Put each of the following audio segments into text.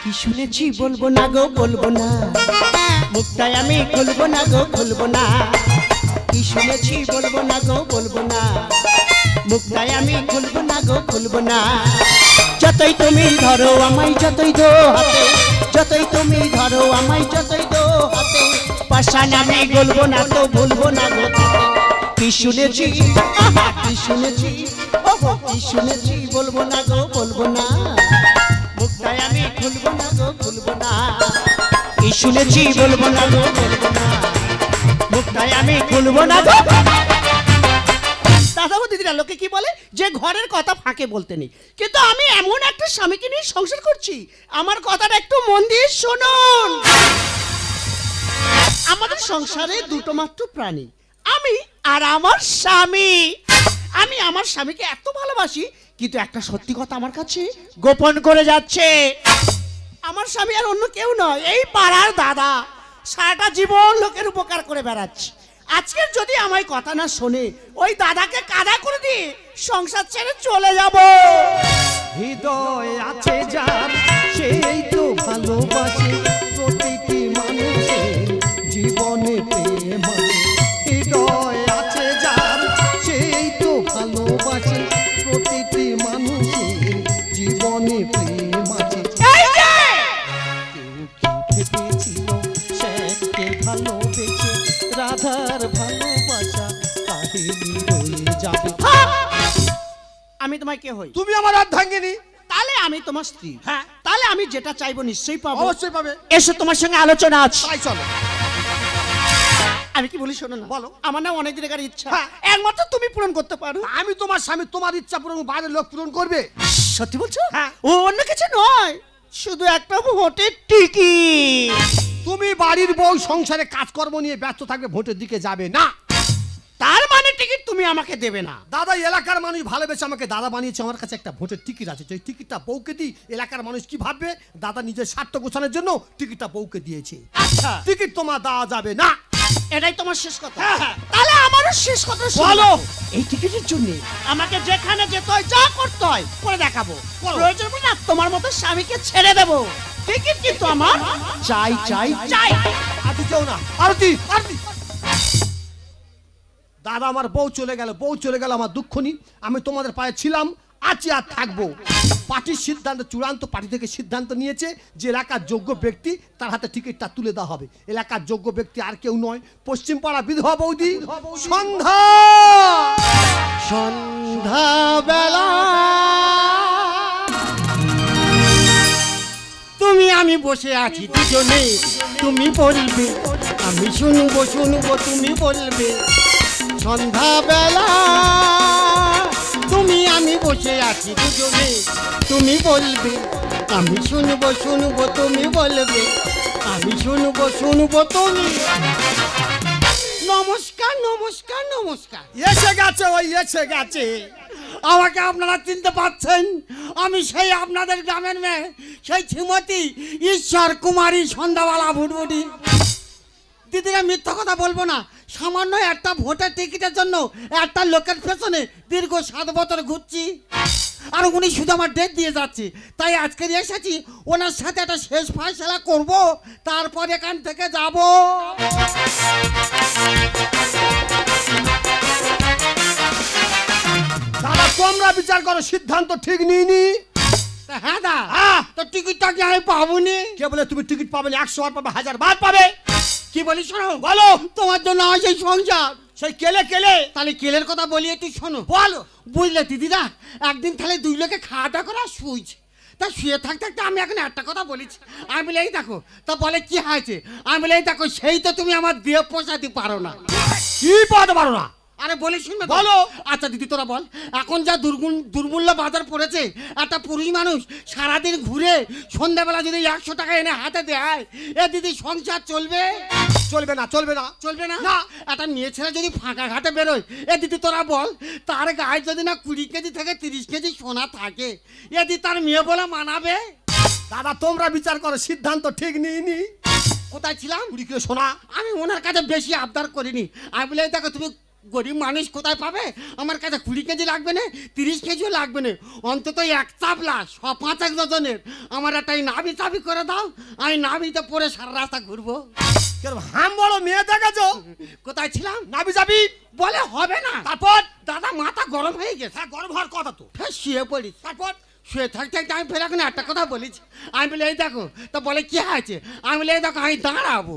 কি শুনেছি বলবো না গো বলবো না, মুখটাই আমি খুলবো না গো খুলবো না। কি শুনেছি বলবো না গো বলবো না, মুখটাই আমি খুলবো না গো খুলবো না। যতই তুমি ধরো আমায় যতই দো হাতে, যতই তুমি ধরো আমায় যতই দো হাতে, পাশান আমি বলবো না তো ভুলবো না গো তাতে। কি শুনেছি কি শুনেছি কি শুনেছি বলবো না গো বলবো না, মুখটাই আমি খুলবো না গো খুলবো না। কি শুনেছি বলবো না গো বলবো না, মুখটাই আমি খুলবো না গো। দাদা দিদিরা লোকে কি বলে যে ঘরের কথা ফাঁকে বলতে নেই, কিন্তু আমি এমন একটা স্বামীকে নিয়ে সংসার করছি, আমার কথাটা একটু মন দিয়ে শুনুন। আমাদের সংসারে দুটো মাত্র প্রাণী, আমি আর আমার স্বামী। আমি আমার স্বামীকে এত ভালোবাসি, কিন্তু একটা সত্যি কথা আমার কাছে গোপন করে যাচ্ছে। আমার স্বামী আর অন্য কেউ নয়, এই পাড়ার দাদা। সারাটা জীবন লোকের উপকার করে বেড়াচ্ছে। আজকের যদি আমায় কথা না শোনে, ওই দাদাকে কাদা করে দিয়ে সংসার ছেড়ে চলে যাব। হৃদয় আছে যার সেই তো ভালোবাসে, প্রতিটি মানুষের জীবনে প্রেম আছে। হৃদয় আছে যার সেই তো ভালোবাসে, প্রতিটি মানুষের জীবনে প্রেম আছে। কেউ কি ভেবেছিল শ্যামকে ভালোবেসে রাধার ভালোবাসা কাহিনী হয়ে যাবে। আমি তোমায় কে হই? তুমি আমার অর্ধাঙ্গিনী। তাহলে আমি তোমার স্ত্রী। হ্যাঁ। তাহলে আমি যেটা চাইবো নিশ্চয়ই পাবো। অবশ্যই পাবে। এসো, তোমার সঙ্গে আলোচনা আছে। তাই চলো। আমি কি বলি শোনো না, বলো। আমার না অনেক দিনের ইচ্ছা, হ্যাঁ। একমাত্র তুমি পূরণ করতে পারো। আমি তোমার স্বামী, তোমার ইচ্ছা পূরণ বাইরের লোক পূরণ করবে? সত্যি বলছো? হ্যাঁ। ও অন্য কিছু নয়, শুধু একটা ভোটের টিকিট। তুমি বাড়ির বউ, সংসারে কাজকর্ম নিয়ে ব্যস্ত থাকবে, ভোটের দিকে যাবে না। তার মানে টিকিট তুমি আমাকে দেবে না? দাদা এলাকার মানুষ ভালোবেসে আমাকে দাদা বানিয়েছে, আমার কাছে একটা ভোটের টিকিট আছে। সেই টিকিটটা বউকে দিই, এলাকার মানুষ কি ভাববে? দাদা নিজের স্বার্থ গোছানোর জন্য টিকিটটা বউকে দিয়েছে। আচ্ছা, টিকিট তোমার দেওয়া যাবে না। এটাই তোমার শেষ কথা? হ্যাঁ, হ্যাঁ। তাহলে আমারও শেষ কথা বলো। বলো। এই টিকিটের জন্য আমাকে যেখানে যেতে হয়, যা করতে হয় করে দেখাবো। বলো। প্রয়োজন পড়লে না তোমার মতো স্বামীকে ছেড়ে দেবো। টিকিট কিন্তু আমার চাই চাই চাই। আরতি যেও না, আরতি আরতি। দাদা আমার বউ চলে গেল, বউ চলে গেল, আমার দুঃখ নেই। আমি তোমাদের পায়ে ছিলাম, আছি আর থাকবো। পার্টির সিদ্ধান্ত চূড়ান্ত, পার্টি থেকে সিদ্ধান্ত নিয়েছে যে এলাকার যোগ্য ব্যক্তি তার হাতে টিকিটটা তুলে দেওয়া হবে। এলাকার যোগ্য ব্যক্তি আর কেউ নয়, পশ্চিম পাড়া বিধবা বৌদি সন্ধ্যা। সন্ধ্যা বেলা তুমি আমি বসে আছি দুজনে, তুমি বলবে আমি শুনবো শুনবো, তুমি বলবে। সন্ধ্যা বেলা তুমি আমি বসে আছি দুজনে, তুমি বলবে আমি শুনবো শুনবো, তুমি বলবে আমি শুনবো শুনবো, তুমি। নমস্কার নমস্কার নমস্কার। এসে গেছে, ওই এসে গেছে। আমাকে আপনারা চিনতে পারছেন? আমি সেই আপনাদের গ্রামের মেয়ে, সেই শ্রীমতী ঈশ্বর কুমারী সন্ধ্যাবেলা ভুটভুটি। দিদিরা মিথ্যা কথা বলবো না, সামান্য একটা ভোটের টিকিটের জন্য একটা লোকের পেছনে দীর্ঘ 7 বছর ঘুরছি, আর উনি শুধু আমার ডেট দিয়ে যাচ্ছে। তাই আজকে এসেছি ওনার সাথে একটা শেষ ফয়সালা করব, তারপর এখান থেকে যাব। দাদা তোমরা বিচার করো, সিদ্ধান্ত ঠিক নিইনি। হ্যাঁ দা, হ্যাঁ। তো টিকিটটা কি আমি পাবো নি? কে বলে তুমি টিকিট পাবে না? 100 বার পাবে, 1000 বার পাবে। কি বলি শোনো, বলো। তোমার জন্য আমার সেই সংসার। সেই কেলে কেলে তাহলে কেলের কথা বলি একটু শোনো। বলো। বুঝলে দিদিরা, একদিন তাহলে 2 লোকে খাওয়া দাওয়া করে শুয়েছে। তা শুয়ে থাকতে থাকতে আমি এখন একটা কথা বলেছি। আমি বলে এই দেখো, তা বলে কি হয়েছে? আমি বলে এই দেখো, সেই তো তুমি আমার দেহ পোষাতে পারো না। কি পাতে পারো না? আরে বলি শুনবে তো? বলো। আচ্ছা দিদি তোরা বল, এখন যা দুর্মূল্য বাজার পড়েছে, একটা পুরুষ মানুষ সারাদিন ঘুরে সন্ধ্যাবেলা যদি 100 টাকা এনে হাতে দেয়, এ দিদি সংসার চলবে? চলবে না, চলবে না। চলবে না? না। একটা মেয়ে ছেলে যদি ফাঁকা ঘাটে বেরোয়, এ দিদি তোরা বল, তার গায়ে যদি না 20 কেজি থেকে 30 কেজি সোনা থাকে, এ দিদি তার মেয়ে বলে মানাবে? দাদা তোমরা বিচার করো, সিদ্ধান্ত ঠিক নিইনি। কোথায় ছিলাম? 20 কিলো সোনা। আমি ওনার কাছে বেশি আবদার করিনি। আমি বলে এই দেখো, তুমি গরিব মানুষ কোথায় পাবে? আমার কাছে 20 কেজি লাগবে না, 30 কেজিও লাগবে না, অন্তত এক চাপলা 5-1 ডজনের আমার একটা নাবি চাবি করে দাও, আমি নাবিতে পরে সারা রাস্তা ঘুরবো। হাম বড় মেয়ে দেখাছো, কোথায় ছিলাম? নাবি যাবি বলে হবে না। তারপর দাদা মাথা গরম হয়ে গেছে। হ্যাঁ গরম হওয়ার কথা তো। ফের শুয়ে পড়িস। তারপর শুয়ে থাকতে থাকতে আমি ফের এখন একটা কথা বলেছি। আমি বলে এই দেখো, তো বলে কি হয়েছে? আমি বলে এই দেখো আমি দাঁড়াবো।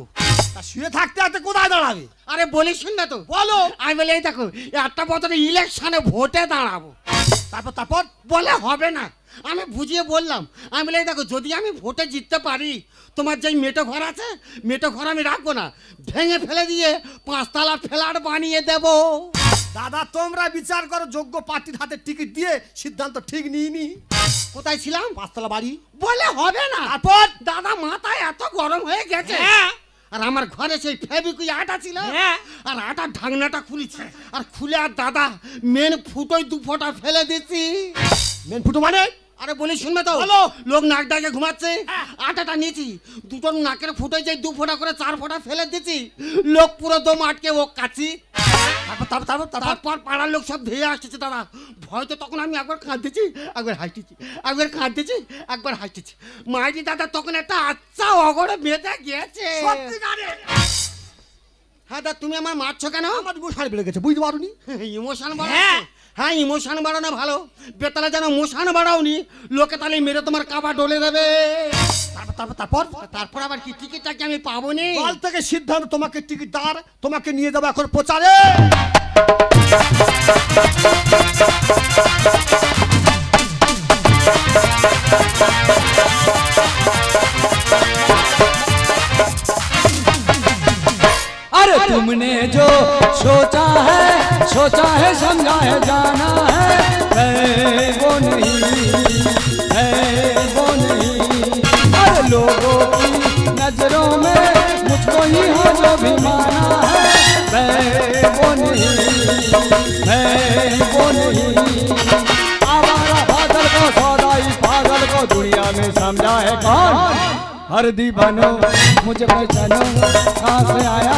তা শুয়ে থাকতে থাকতে কোথায় দাঁড়াবে? আরে বলিস না তো, বলো। আমি বলে এই দেখো একটা বছরে ইলেকশনে ভোটে দাঁড়াবো। তারপর তারপর বলে হবে না। আমি বুঝিয়ে বললাম, আমি বলে এই দেখো যদি আমি ভোটে জিততে পারি, তোমার যেই মেটো ঘর আছে, মেটো ঘর আমি রাখবো না, ভেঙে ফেলে দিয়ে 5তলা ফ্ল্যাট বানিয়ে দেবো। দাদা তোমরা বিচার করো, যোগ্য প্রার্থীর হাতে টিকিট দিয়ে সিদ্ধান্ত ঠিক নিইনি। কোথায় ছিলাম? 5তলা বাড়ি। বলে হবে না। তারপর দাদা মাথায় এত গরম হয়ে গেছে। হ্যাঁ। আর আমার ঘরে সেই ফেবিকুই আটা ছিল, হ্যাঁ। আর আটার ঢাকনাটা খুলেছি, আর খুলে আর দাদা মেন ফুটোয় 2 ফোঁটা ফেলে দিচ্ছি। মেন ফুটো মানে? আরে বলি শুনবে তো, বলো। লোক নাক ডাকে ঘুমাচ্ছে, আটাটা নিয়েছি, দুটো নাকের ফুটোয় যাই 2 ফোঁটা করে 4 ফোঁটা ফেলে দিচ্ছি, লোক পুরো দম আটকে ও কাছি। তারপর পাড়ার লোক সব ধেয়ে আসতেছে দাদা। ভয় তো তখন আমি একবার কাঁদতেছি, একবার হাসতেছি, একবার কাঁদতেছি, একবার হাসতেছি। মাইজি দাদা তখন একটা আচ্ছা অগড়ে বেঁধে গেছে। হ্যাঁ দা তুমি আমার মারছো কেন? আমার মশাই বেড়ে গেছে, বুঝতে পারোনি? ইমোশন বাড়াচ্ছে। হ্যাঁ ইমোশন বাড়ানো ভালো, বেতালে যেন মোশন বাড়াওনি, লোকে তাহলে মেরে তোমার কাবা ডলে দেবে। তারপর আবার কি টিকিটটা কি আমি পাবো নি? কাল থেকে সিদ্ধান্ত, তোমাকে টিকিট দাঁড়, তোমাকে নিয়ে যাবো এখন প্রচারে। अरे तुमने जो सोचा है समझा है जाना है वो नहीं है वो नहीं। अरे लोगों की नजरों में मुझको ही हो जो भी माना है वो नहीं है वो नहीं। आवारा बादल को सौदाई पागल को दुनिया में समझा है कौन? हर दीवानो मुझे पहचानो, कहाँ से आया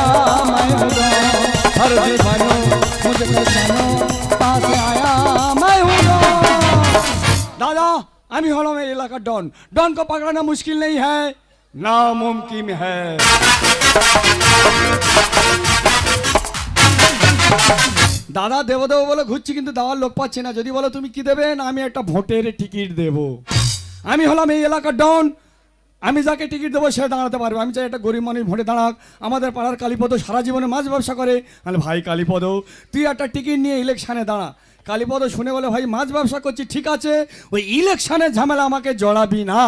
मैं हूँ कौन? हर दीवानो मुझे पहचानो, कहाँ से आया मैं हूँ कौन? दादा আমি হলাম এই এলাকার ডন। ডন को पकड़ना मुश्किल नहीं है, नामुमकिन है। দাদা দেবো দেবো বলে ঘুরছি, কিন্তু দেওয়ার লোক পাচ্ছি না। যদি বলো তুমি কি দেবেন, আমি একটা ভোটের টিকিট দেবো। আমি হলাম এই এলাকার ডন, আমি যাকে টিকিট দেবো সে দাঁড়াতে পারবে। আমি চাই একটা গরিব মানুষ ভোটে দাঁড়াক। আমাদের পাড়ার কালীপদ সারা জীবনে মাছ ব্যবসা করে। তাহলে ভাই কালীপদ তুই একটা টিকিট নিয়ে ইলেকশানে দাঁড়া। কালীপদ শুনে বলে ভাই মাছ ব্যবসা করছি ঠিক আছে, ওই ইলেকশানের ঝামেলা আমাকে জড়াবি না।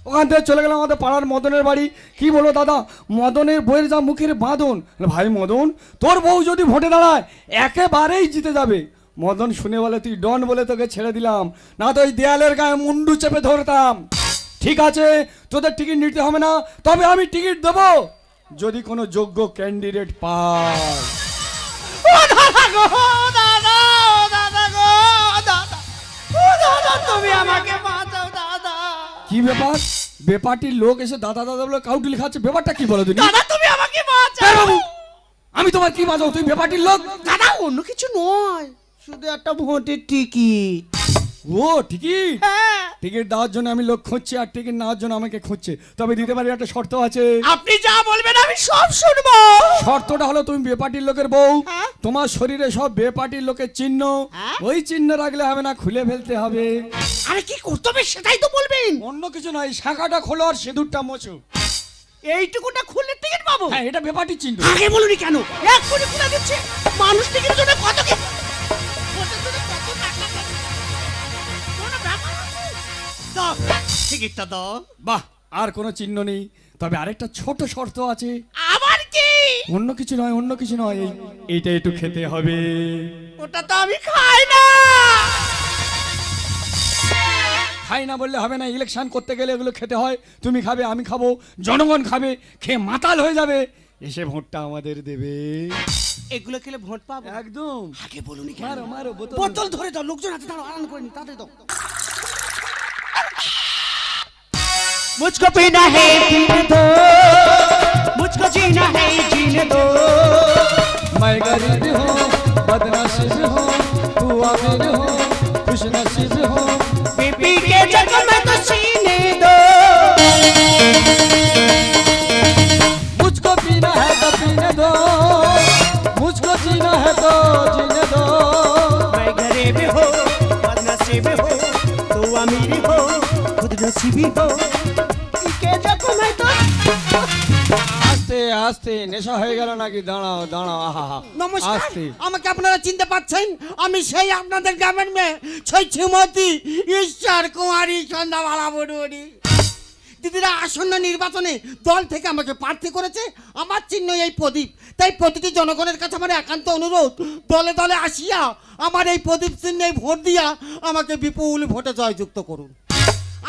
ওখান থেকে চলে গেলাম আমাদের পাড়ার মদনের বাড়ি। কি বলো দাদা, মদনের বইয়ের যা মুখের বাঁধন। ভাই মদন তোর বউ যদি ভোটে দাঁড়ায় একেবারেই জিতে যাবে। মদন শুনে বলে তুই ডন বলে তোকে ছেড়ে দিলাম, না তো ওই দেয়ালের গায়ে মুন্ডু চেপে ধরতাম। ঠিক আছে তোদের টিকিট নিতে হবে না, তবে আমি টিকিট দেবো যদি কোনো যোগ্য ক্যান্ডিডেট পায়। তুমি আমাকে বাঁচাও দাদা। কি ব্যাপার? বেপার্টির লোক এসে দাদা দাদা বলে কাউটি লেখাচ্ছে, ব্যাপারটা কি বলো তুমি? দাদা তুমি আমাকে বাঁচাও। এই বাবু, আমি তোমার কি বাঁচাও? তুই বেপার্টির লোক? দাদা অন্য কিছু নয়, শুধু একটা ভোটের টিকিট। ও টিকিট, হ্যাঁ টিকিট দেওয়ার জন্য আমি লোক খুঁজছি, আর টিকিট নেওয়ার জন্য আমাকে খুঁজছে। তবে দিতে পারি, একটা শর্ত আছে। আপনি যা বলবেন আমি সব শুনবো। শর্তটা হলো তুমি বেপার্টির লোকের বউ, হ্যাঁ। তোমার শরীরে সব বেপার্টির লোকের চিহ্ন, হ্যাঁ। ওই চিহ্ন রাখলে হবে না, খুলে ফেলতে হবে। আরে কি করতে হবে সেটাই তো বলবেন। অন্য কিছু নয়, শাখাটা খোলো আর সিঁদুরটা মোছো। এইটুকুটা খুললে টিকিট পাবো? হ্যাঁ এটা বেপার্টির চিহ্ন। আগে বলুনি কেন? এক্ষুনি খুলে দিচ্ছে। মানুষ টিকিটের জন্য কত কি ভোটের জন্য কত টাকা লাগে। কোনো ব্যাপার আছে? দাও টিকিটটা দাও। বাহ, আর কোনো চিহ্ন নেই, তবে আরেকটা ছোট শর্ত আছে। আবার কি? অন্য কিছু নয়, অন্য কিছু নয়, এইটা একটু খেতে হবে। ওটা তো আমি খাই না। খাই না বললে হবে না, ইলেকশন করতে গেলে এগুলো খেতে হয়। তুমি খাবে, আমি খাবো, জনগণ খাবে, খেয়ে মাতাল হয়ে যাবে, এসে ভোটটা আমাদের দেবে। এগুলো খেলে ভোট পাবো? একদম। আগে বলুনি কেন? মারো মারো বোতল। বোতল ধরে দাও, লোকজন আছে, দাঁড়াও আরাম করে নি, তাড়াতাড়ি দাও। मुझको पीना है पीने दो, मुझको जीना है जीने दो, मैं गरीब हूँ बदनसीब हूँ तू अमीर हो खुश नसीब हो बीपी के जग में तो सीने दो, मुझको पीना है तो पीने दो मुझको जीना है तो जीने दो मैं गरीब हो बदनसीब हो तू अमीर हो खुद नसीबी हो, के जग में तो আস্তে আস্তে নেশা হয়ে গেল নাকি দাঁড়াও দাঁড়াও আহা নমস্কার, আস্তে আমাকে আপনারা চিনতে পাচ্ছেন? আমি সেই আপনাদের গ্রামের মেয়ে সেই শ্রীমতী ঈশ্বর কুমারী সন্ধ্যাবালা বড়ুয়ারি। দিদিরা আসন্ন নির্বাচনে দল থেকে আমাকে প্রার্থী করেছে, আমার চিহ্ন এই প্রদীপ। তাই প্রতিটি জনগণের কাছে আমার একান্ত অনুরোধ, দলে দলে আসিয়া আমার এই প্রদীপ চিহ্নে ভোট দিয়া আমাকে বিপুল ভোটে জয়যুক্ত করুন।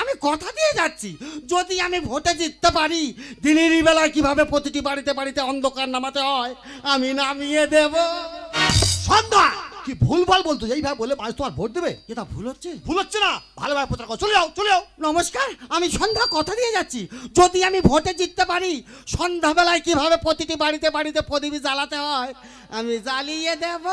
আমি কথা দিয়ে যাচ্ছি, যদি আমি ভোটে জিততে পারি, দিনের বেলায় কিভাবে প্রতিটি বাড়িতে বাড়িতে অন্ধকার নামাতে হয় আমি নামিয়ে দেব। সন্ধ্যা কি ভুলভাল বলতো, এইভাবে বলে মানুষ তোমার ভোট দেবে? এটা ভুল হচ্ছে? ভুল হচ্ছে না, ভালোভাবে প্রচার করো। চলে যাও চলে যাও। নমস্কার, আমি সন্ধ্যা কথা দিয়ে যাচ্ছি, যদি আমি ভোটে জিততে পারি, সন্ধ্যাবেলায় কিভাবে প্রতিটি বাড়িতে বাড়িতে প্রদীপ জ্বালাতে হয় আমি জ্বালিয়ে দেব।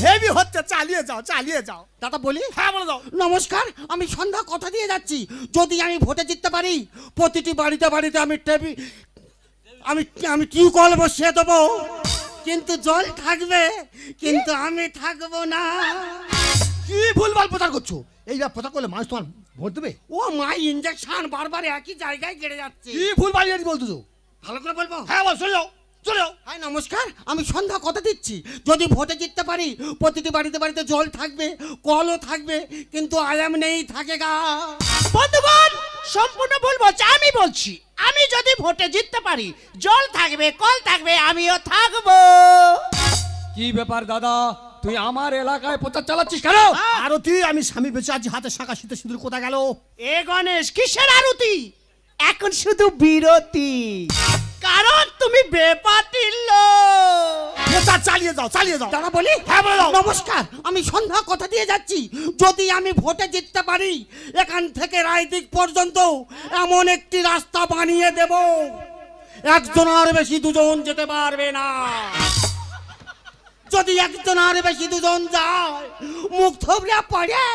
হেভি হচ্ছে, চালিয়ে যাও চালিয়ে যাও। দাদা বলি? হ্যাঁ বলে দাও। নমস্কার, আমি সন্ধ্যা কথা দিয়ে যাচ্ছি, যদি আমি ভোটে জিততে পারি, প্রতিটি বাড়িতে বাড়িতে আমি আমি টিউবওয়েল বসিয়ে দেবো, কিন্তু জল থাকবে কিন্তু আমি থাকবো না। কি ভুলভাল প্রচার করছো? এইভাবে প্রচার করলে মানুষ তোমার ভোট দেবে? ও মা, ইঞ্জেকশন বারবার একই জায়গায় গেড়ে যাচ্ছে। কি ভুলভাল বলতেছো? ভালো করে বলবো? হ্যাঁ বল, চলে যাও চলে যাও। হ্যাঁ নমস্কার, আমি সন্ধ্যা কথা দিচ্ছি, যদি ভোটে জিততে পারি, প্রতিটি বাড়িতে বাড়িতে জল থাকবে, কলও থাকবে, কিন্তু আয়াম নেই থাকে গা। বন্ধুগণ সম্পূর্ণ ভুল বলছে, আমি বলছি আমি যদি ভোটে জিততে পারি, জল থাকবে কল থাকবে আমিও থাকবো। কি ব্যাপার দাদা, তুই আমার এলাকায় প্রচার চালাচ্ছিস কেন? আরতি, আমি স্বামী বেঁচে আছি, হাতে শাঁখা শীতে সিঁদুর কোথা গেল? এ গণেশ, কিসের আরতি? এখন শুধু বিরতি, কারণ তুমি বেপাতিল লোক। প্রচার চালিয়ে যাও চালিয়ে যাও। দাদা বলি? হ্যাঁ বলে দাও। নমস্কার, আমি সন্ধ্যা কথা দিয়ে যাচ্ছি, যদি আমি ভোটে জিততে পারি, এখান থেকে রায়দিক পর্যন্ত এমন একটি রাস্তা বানিয়ে দেব, একজন আর বেশি দুজন যেতে পারবে না। যদি একজন আর বেশি দুজন যায়, মুখ থবড়ে পড়ে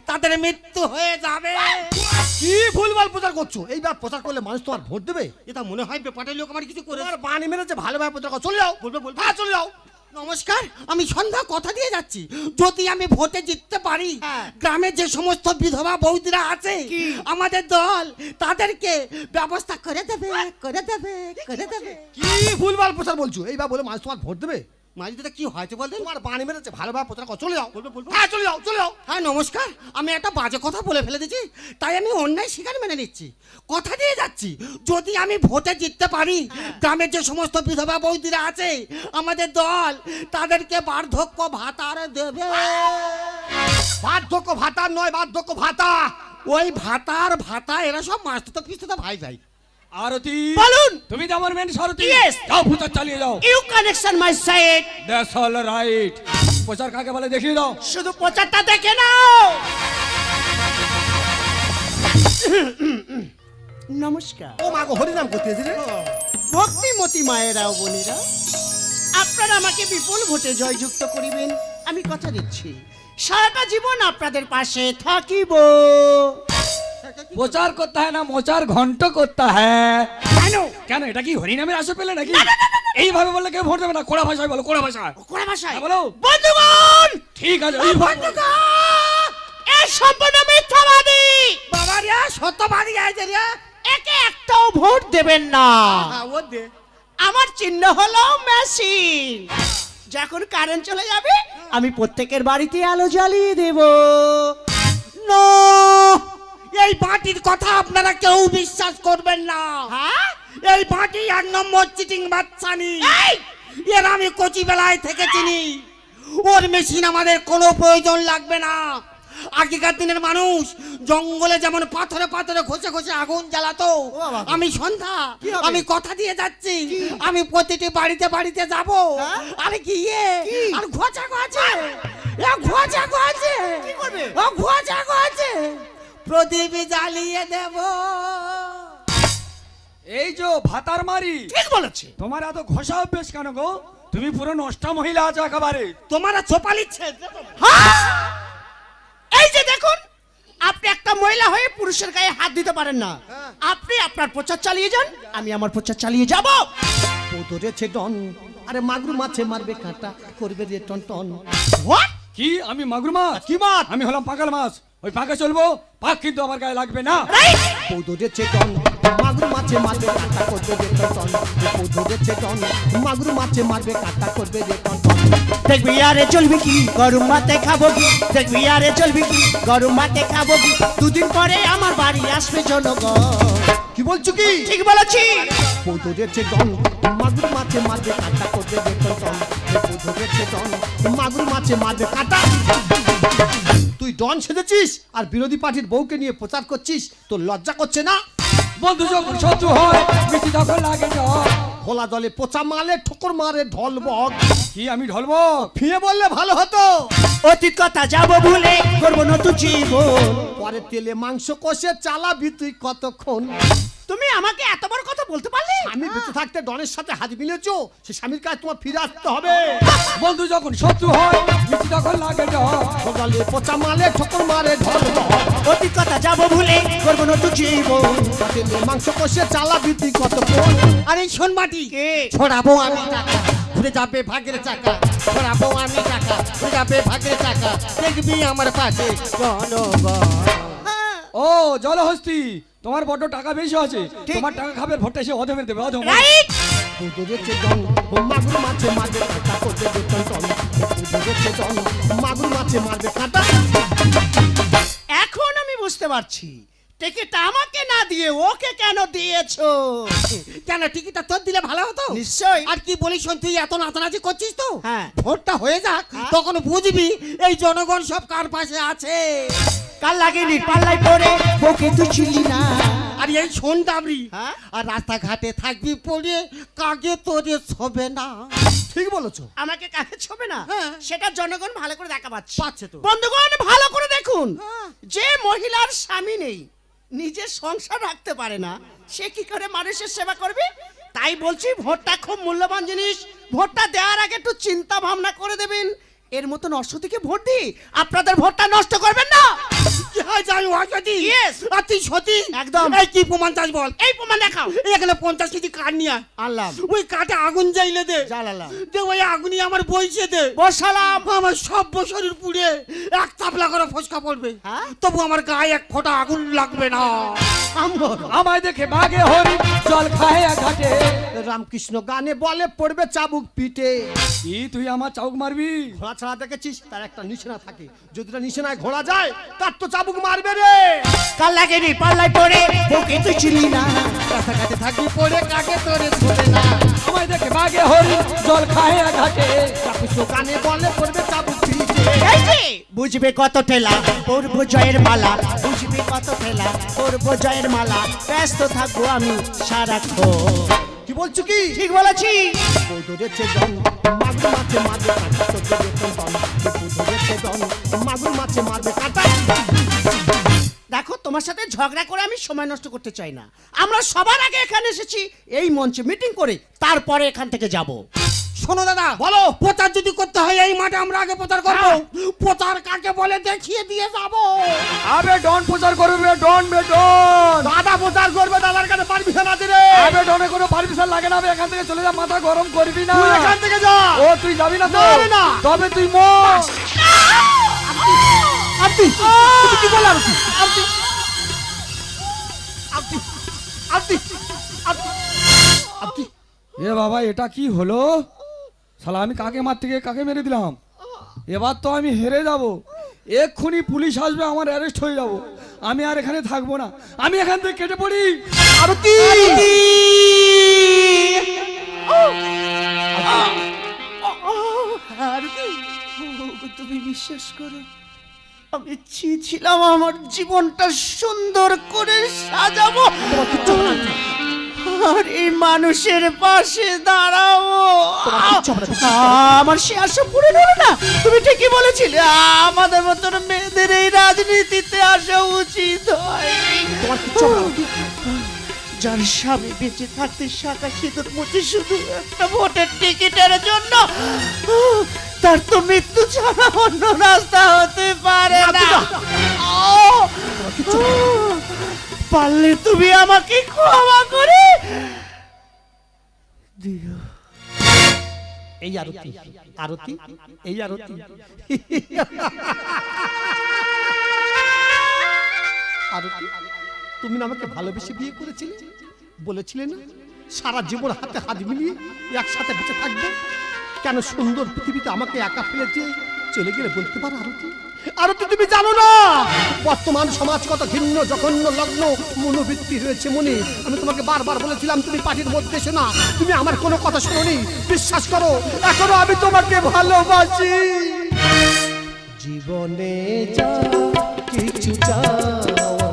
তাদের মৃত্যু হয়ে যাবে। কি ভুলভাল প্রচার করছো? এইভাবে প্রচার করলে মানুষ তোমার ভোট দেবে? এটা মনে হয় বেপাটের লোক আমার কিছু করে। তোমার বানি মেরেছে, ভালোভাবে প্রচার করো। চলে যাও। বলবে বলবে। হ্যাঁ চলে যাও। নমস্কার, আমি সন্ধ্যা কথা দিয়ে যাচ্ছি, যদি আমি ভোটে জিততে পারি, গ্রামের যে সমস্ত বিধবা বৌদিরা আছে আমাদের দল তাদেরকে ব্যবস্থা করে দেবে করে দেবে করে দেবে। কি ভুলভাল প্রচার বলছো? এইভাবে বলে মানুষ তোমার ভোট দেবে? মাঝিটা কি হয়েছে বলতেন? তোমার বানি মেরেছে, ভালোভাবে প্রচার করো। চলে যাও। বলবে বলবে। হ্যাঁ চলে যাও চলে যাও। হ্যাঁ নমস্কার, আমি একটা বাজে কথা বলে ফেলে দিয়েছি, তাই আমি অন্যায় স্বীকার মেনে নিচ্ছি। কথা দিয়ে যাচ্ছি, যদি আমি ভোটে জিততে পারি, গ্রামের যে সমস্ত বিধবা বৌদিরা আছে আমাদের দল তাদেরকে বার্ধক্য ভাতার দেবে। বার্ধক্য ভাতা নয়, বার্ধক্য ভাতা। ওই ভাতার ভাতা, এরা সব মাস্টার পিস্তা ভাই ভাই। আরতি বলুন। তুমি তো আমার মেন সারথি। Yes. যাও প্রচার চালিয়ে যাও। You connection my side. That's all right. প্রচার কাকে বলে দেখিয়ে দাও। শুধু প্রচারটা দেখে নাও। নমস্কার ও মা গো, হরিনাম করতে এসেছে। ভক্তিমতী মায়েরা ও বোনেরা, আপনারা আমাকে বিপুল ভোটে জয়যুক্ত করিবেন, আমি কথা দিচ্ছি সারাটা জীবন আপনাদের পাশে থাকিব। প্রচার করতে হয় না, মোচার ঘন্ট করতে হয়। কেন? কেন, এটা কি হরিনামের আসর পেলে নাকি? এইভাবে বললে কেউ ভোট দেবে না। কোড়া ভাষায় বলো, কোড়া ভাষায়। কোন ভাষায়? হ্যাঁ, বলো। বন্ধুগণ, ঠিক আছে, এই ভাবে বলো। এ সম্পূর্ণ মিথ্যাবাদী। বাবা রে, সত্যবাদী আছে রে। একে একটাও ভোট দেবেন না। হ্যাঁ, ও দে। আমার চিহ্ন হলো মেশিন। যখন কারেন্ট চলে যাবে আমি প্রত্যেকের বাড়িতে আলো জ্বালিয়ে দেব। নো, এই বাটির কথা আপনারা কেউ বিশ্বাস করবেন না। হ্যাঁ? এই বাটি এক নম্বর চিটিং বাচ্চানি। এর আমি কচি বেলায় থেকে চিনি। ওর মেশিন আমাদের কোনো প্রয়োজন লাগবে না। আগেকার দিনের মানুষ জঙ্গলে যেমন পাথরে পাথরে ঘষে ঘষে আগুন জ্বালাতো, আমি সন্ধ্যা আমি কথা দিয়ে যাচ্ছি, আমি প্রতিটি বাড়িতে বাড়িতে যাব, আর গিয়ে আর ঘষা ঘষে ঘষা ঘষে ঘষা ঘষে প্রদীপ জ্বালিয়ে দেব। এই যে ভাতার মারি, ঠিক বলেছে। তোমার এত ঘষা অভ্যেস কেন গো? তুমি পুরো নষ্টা মহিলা আছো একেবারে। তোমার চোপালিচ্ছে এই যে দেখুন, আপনি একটা মহিলা হয়ে পুরুষের গায়ে হাত দিতে পারেন না। আপনি আপনার প্রচার চালিয়ে যান, আমি আমার প্রচার চালিয়ে যাব। ও ধরেছে ডন, আরে মাগুর মাছে মারবে কাঁটা, করবে রে টন টন। হোয়াট? কি আমি মাগুর মাছ? কি মাছ? আমি হলাম পাগল মাছ, ওই পাকে চলবো, পাক কিন্তু আমার গায়ে লাগবে না। ও ধরেছে ডন, মাগুর মাছে মারবে কাঁটা, করবে রে টন টন। ও ধরেছে ডন, মাগুর মাছে মারবে কাঁটা, করবে রে টন টন। দেখবি আরে চলবি কি, গরম ভাতে খাবো কি? দেখবি আরে চলবি কি, গরম ভাতে খাবো কি? দুদিন পরে আমার বাড়ি আসবে জনগণ। কি বলছো কি? ঠিক বলেছি। ও ধরেছে ডন, মাগুর মাছে মারবে কাঁটা, করবে রে টন টন। ও ধরেছে ডন, মাগুর মাছে মারবে কাঁটা। তুই ডন সেজেছিস আর বিরোধী পার্টির বউকে নিয়ে প্রচার করছিস, তোর লজ্জা করছে না? বন্ধু যখন শত্রু হয়, মিষ্টি তখন লাগে জ্বর। খোলা দলে পচা মালে ঠোকর মারে ঢল বক। কি আমি ঢলবো? ফিরে বললে ভালো হতো। অতীত কথা যাবো ভুলে, করবো নতুন জীবন। পরে তেলে মাংস কষে চালাবি তুই কতক্ষণ? তুমি আমাকে এত বড় কথা বলতে পারলে? আমি বেঁচে থাকতে ডনের সাথে হাত মিলেছো, সে স্বামীর কাছে তোমার ফিরে আসতে হবে। বন্ধু যখন শত্রু হয়, মিষ্টি তখন লাগে জ্বর। খোলা পচা মালে ঠোকর মারে ঢল বক। অতীত কথা যাবো ভুলে, করবো নতুন জীবন। তেলে মাংস কষে চালাবি তুই কতক্ষণ? আরে শোন মাটি, কে? ছড়াবো আমি টাকা, ঘুরে যাবে ভাগের চাকা। ছড়াবো আমি টাকা, ঘুরে যাবে ভাগের চাকা। দেখবি আমার পাশে জনগণ। ও জলহস্তি, তোমার বড্ড টাকা বেশি আছে, তোমার টাকা খাবে ভোটটা এসে অধমের দেবে, অধম। রাইট। ধরেছে ডন, মাগুর মাছে মারবে কাঁটা, করবে রে টন টন। ধরেছে ডন, মাগুর মাছে মারবে কাঁটা। এখন আমি বুঝতে পারছি টিকিটটা আমাকে না দিয়ে ওকে কেন দিয়েছো। কেন টিকিটটা তোর দিলে ভালো হতো? নিশ্চয়ই। আর কি বলিস শোন, তুই এত নাচানাচি করছিস তো, হ্যাঁ। ভোটটা হয়ে যাক, হ্যাঁ। তখন বুঝবি এই জনগণ সব কার পাশে আছে। কাল লাগেনি পাল্লাই পরে ওকে তুই ছিলি না। আর এই শোন ডাবরি, হ্যাঁ? আর রাস্তাঘাটে থাকবি পড়ে, কাকে তোরে ছবে না। ঠিক বলেছো। আমাকে কাকে ছবে না, হ্যাঁ। সেটা জনগণ ভালো করে দেখা পাচ্ছে। পাচ্ছে তো। বন্ধুগণ ভালো করে দেখুন, হ্যাঁ। যে মহিলার স্বামী নেই, নিজের সংসার রাখতে পারে না, সে কি করে মানুষের সেবা করবে? তাই বলছি ভোটটা খুব মূল্যবান জিনিস। ভোটটা দেওয়ার আগে একটু চিন্তা ভাবনা করে দেবেন। এর মতন অসতিকে ভোট দিয়ে আপনাদের ভোটটা নষ্ট করবেন না। কি হয় জানি অসতী? Yes. আর তুই সতী? একদম। এই কি প্রমাণ চাস বল? এই প্রমাণ দেখাও। এই এখানে 50 কেজি কাঠ নিয়ে আয়। আনলাম, ওই কাঠে আগুন জ্বাইলে দে। জ্বালালাম, দে ওই আগুনি আমার বইছে দে। বসালাম। আমার সব শরীর পুড়ে এক তাপলা করে ফসকা পড়বে, হ্যাঁ? তবু আমার গায়ে এক ফোঁটা আগুন লাগবে না। আমায় দেখে বাঘে হরিণ জল খায় ঘাটে। রামকৃষ্ণ গানে বলে পড়বে চাবুক পিঠে। কি তুই আমার চাউক মারবি? ঘোড়া ছাড়া দেখেছিস, তার একটা নিশানা থাকে, যদি তার নিশানায় ঘোড়া যায় তার তো চাবুক মারবে রে। কাল লাগেনি পাল্লাই পরে ওকে তুই ছিলি না। রাস্তাঘাটে থাকবি পড়ে, কাকে তোরে ছবে না। আমায় দেখে বাঘে হরিণ জল খায় ঘাটে। রামকৃষ্ণ গানে বলে পড়বে চাবুক পিঠে। এই যে বুঝবে কত ঠেলা পরব জয়ের মালা, বুঝবে কত ঠেলা পরব জয়ের মালা। ব্যস্ত থাকবো আমি সারাক্ষণ। কি বলছো কি? ঠিক বলেছি। ধরেছে ডন, মাগুর মাছে মারবে কাঁটা, করবে রে টন টন। ধরেছে ডন, মাগুর মাছে মারবে কাঁটা। দেখো, তোমার সাথে ঝগড়া করে আমি সময় নষ্ট করতে চাই না। আমরা সবার আগে এখানে এসেছি এই মঞ্চে মিটিং করে, তারপরে এখান থেকে যাব। শোনো দাদা, বলো। প্রচার যদি করতে হয় এই মাঠে আমরা আগে প্রচার করবো। প্রচার কাকে বলে দেখিয়ে দিয়ে যাবো। আবে ডন প্রচার করবে, ডন বে ডন। দাদা প্রচার করবে, দাদার কাছে পারমিশন আছে রে। আবে ডনে কোনো পারমিশন লাগে না, আবে এখান থেকে চলে যা, মাথা গরম করবি না। তুই এখান থেকে যা। ও তুই যাবি না তো? যাবে না। তবে তুই মর। আপনি তুমি কি বললা? আপনি আপনি আপনি আপনি আপনি এ বাবা, এটা কি হলো? শালা আমি কাকে মারতে গিয়ে কাকে মেরে দিলাম। এবার তো আমি হেরে যাব। এক্ষুনি পুলিশ আসবে, আমার অ্যারেস্ট হয়ে যাব। আমি আর এখানে থাকবো না, আমি এখান থেকে কেটে পড়ি। আরতি তুমি বিশ্বাস করো, আমি ছিলাম আমার জীবনটা সুন্দর করে সাজাবো, আর এই মানুষের পাশে দাঁড়াবো। আমার সে আশা পূরণ হলো না। তুমি ঠিকই বলেছিলে, আমাদের মতন মেয়েদের এই রাজনীতিতে আসা উচিত হয়। যার স্বামী বেঁচে থাকতে শাখা সিঁদুর মুছে শুধু একটা ভোটের টিকিটের জন্য, তার তো মৃত্যু ছাড়া অন্য রাস্তা হতে পারে না। পারলে তুমি আমাকে ক্ষমা করে দিও। এই আরতি, আরতি, এই আরতি। আরতি, তুমি না আমাকে ভালোবেসে বিয়ে করেছিলে, বলেছিলে না সারা জীবন হাতে হাত মিলিয়ে একসাথে বেঁচে থাকবে? কেন সুন্দর পৃথিবীতে আমাকে একা ফেলে দিয়ে চলে গেলে বলতে পারো আরতি? আরতি, তুমি জানো না বর্তমান সমাজ কত ভিন্ন জঘন্য লগ্ন মনোবৃত্তি রয়েছে মনে। আমি তোমাকে বারবার বলেছিলাম তুমি পার্টির মধ্যে এসো না, তুমি আমার কোনো কথা শোনোনি। বিশ্বাস করো এখনো আমি তোমাকে ভালোবাসি। জীবনে যা কিছু চাওয়া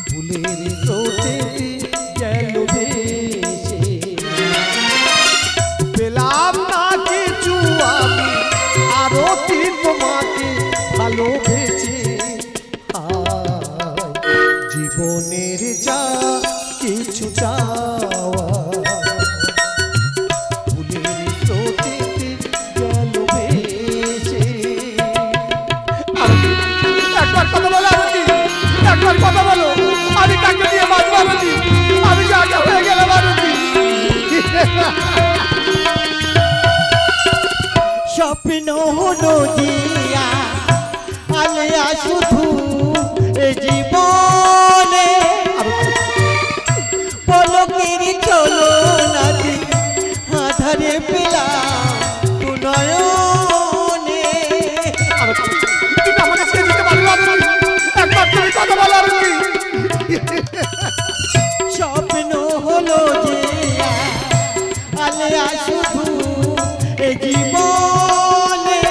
ফুলের স্রোতে গেল ভেসে, পেলাম না কিছু আমি আরতি তোমাকে ভালোবেসে। জীবনের যা কিছু চাওয়া ফুলের স্রোতে গেল ভেসে। একবার কথা বলো আরতি, একবার কথা বলো। আমি কাকে দিয়ে বাঁচবো আরতি? আমি কাকে হয়ে গেলাম আরতি? স্বপ্ন হলো জিয়া আলিয়া শুধু জীবনে, পলকের চলো নাদি আধারে পেলাম নয়নে। তুমি আমাকে ছেড়ে দিতে পারবে আরতি? একবার তুমি কথা বলো আরতি। স্বপ্ন হলো জিয়া আলিয়া শুধু জীবনে,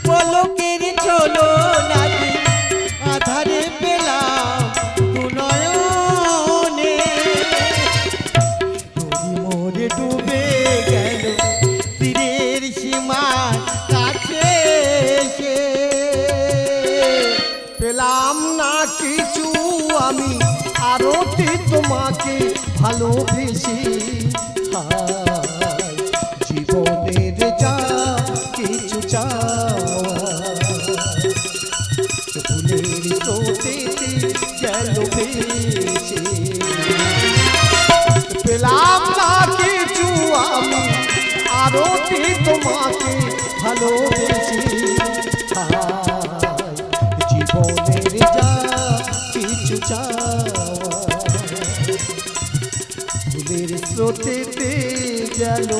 পলকের চলো নাদি আধারে পেলাম নয়নে। মোরে ডুবে গেল তীরের সীমার কাছে এসে, পেলাম না কিছু আমি আরতি তোমাকে ভালোবেসে। জীবনের যা কিছু চাওয়া ফুলের স্রোতে গেল ভেসে, পেলাম না কিছু আমি আরতি তোমাকে ভালোবেসে। জীবনের যা কিছু চাওয়া ফুলের স্রোতে গেল।